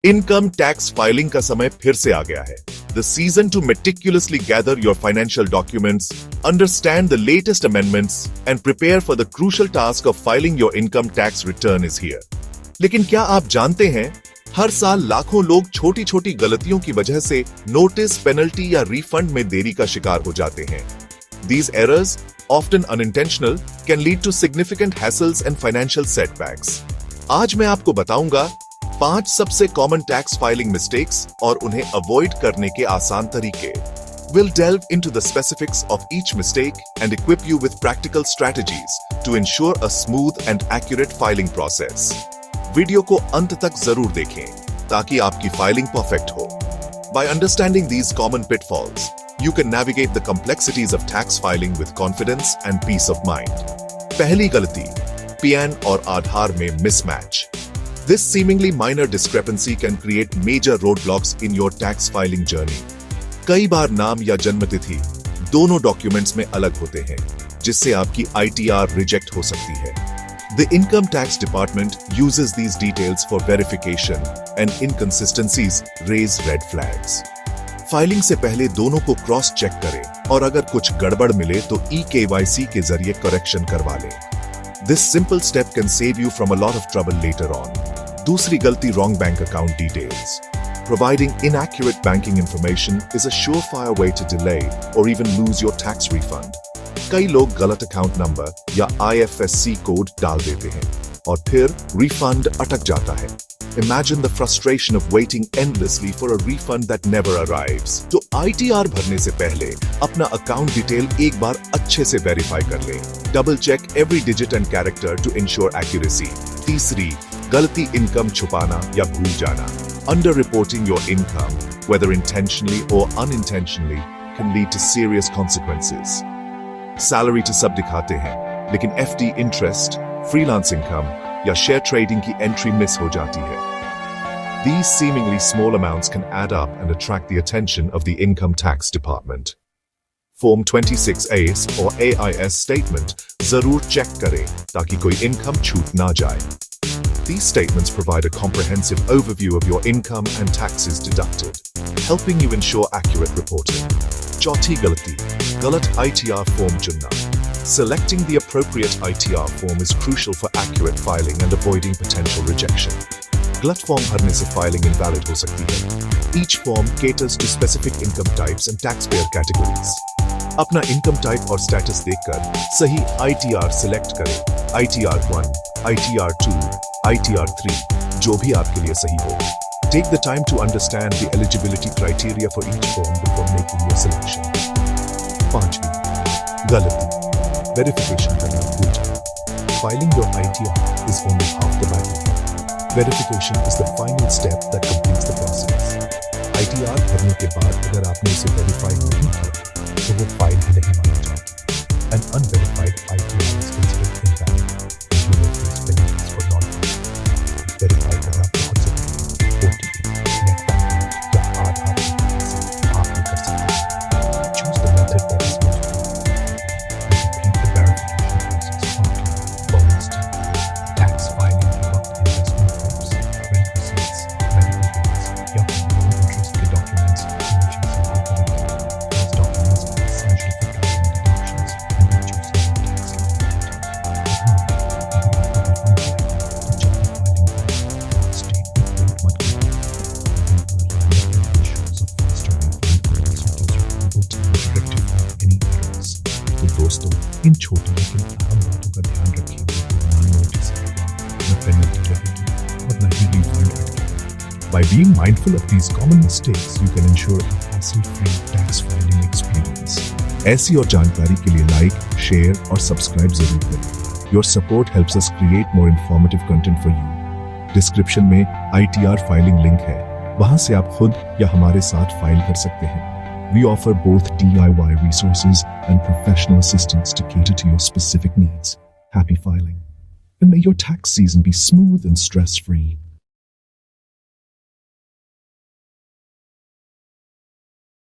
Income tax filing का समय फिर से आ गया है. The season to meticulously gather your financial documents, understand the latest amendments, and prepare for the crucial task of filing your income tax return is here. लेकिन क्या आप जानते हैं, हर साल लाखों लोग छोटी छोटी गलतियों की वजह से नोटिस, पेनल्टी या रिफंड में देरी का शिकार हो जाते हैं. These errors, often unintentional, can lead to significant hassles and financial setbacks. आज मैं आपको बताऊंगा 5 सबसे कॉमन टैक्स फाइलिंग मिस्टेक्स और उन्हें अवॉइड करने के आसान तरीके. We'll delve into the specifics of each mistake and equip you with practical strategies to ensure a smooth and accurate filing process. Video को अंत तक जरूर देखें ताकि आपकी फाइलिंग परफेक्ट हो. By understanding these common pitfalls, you can navigate the complexities of tax filing with confidence and peace of mind. पहली गलती, PAN और आधार में mismatch. This seemingly minor discrepancy can create major roadblocks in your tax filing journey. कई बार नाम या जन्मतिथि दोनों documents में अलग होते हैं, जिससे आपकी ITR रिजेक्ट हो सकती है. The Income Tax Department uses these details for verification, and inconsistencies raise red flags. Filing से पहले दोनों को क्रॉस चेक करें और अगर कुछ गड़बड़ मिले तो eKYC के जरिए करेक्शन करवा लें. This simple step can save you from a lot of trouble later on. दूसरी गलती, wrong bank account details. Providing inaccurate banking information is a surefire way to delay or even lose your tax refund. कई लोग गलत account number या IFSC code डाल देते हैं और फिर रिफंड अटक जाता है. Imagine the frustration of waiting endlessly for a refund that never arrives. तो ITR भरने से पहले अपना अकाउंट डिटेल एक बार अच्छे से वेरीफाई कर लें. Double check every digit and character to ensure accuracy. तीसरी गलती, इनकम छुपाना या भूल जाना. Under reporting your income, whether intentionally or unintentionally, can lead to serious consequences. Salary to सब दिखाते हैं, लेकिन FD interest, freelance income या share trading की entry miss हो जाती है. These seemingly small amounts can add up and attract the attention of the Income Tax Department. Form 26AS or AIS statement जरूर चेक करें ताकि कोई इनकम छूट ना जाए. These statements provide a comprehensive overview of your income and taxes deducted, helping you ensure accurate reporting. चौथी गलती, गलत ITR form चुनना. Selecting the appropriate ITR form is crucial for accurate filing and avoiding potential rejection. गलत form भरने से filing invalid हो सकती है. Each form caters to specific income types and taxpayer categories. अपना इनकम टाइप और status देखकर सही ITR सिलेक्ट करें. ITR 1, ITR 2, ITR 3, जो भी आपके लिए सही हो. Take the time to understand the eligibility criteria for each form before making your selection. पांचवी गलती, वेरिफिकेशन करना भूल जाए. Filing your ITR is only half the battle. Verification is the final step that completes the process. ITR भरने के बाद अगर आपने इसे वेरीफाई नहीं किया तो वो फाइल ही नहीं माना जाता. An unverified ITR is considered invalid and you may face penalties for not filing. Verify करना बहुत जरूरी है. OTP, नेट बैंकिंग या आधार से आप भी कर सकते हैं. Choose the method that is most effective. Complete the verification process promptly. Bonus tip: tax filing के वक्त investment forms, rent receipts, medical bills या कोई loan interest के documents हमेशा संभाल कर रखें. These documents are essential for tracking deductions and reducing your tax liability. दोस्तों, इन छोटी लेकिन अहम बातों का ध्यान रखिए. ना नोटिस आएगा, न पेनल्टी लगेगी और न ही रिफंड आएगा. By being mindful of these common mistakes, you can ensure a hassle-free tax filing experience. ऐसी और जानकारी के लिए लाइक, शेयर और सब्सक्राइब जरूर करें. Your support helps us create more informative content for you. Description में ITR फाइलिंग लिंक है. वहां से आप खुद या हमारे साथ फाइल कर सकते हैं. We offer both DIY resources and professional assistance to cater to your specific needs. Happy filing. And may your tax season be smooth and stress-free.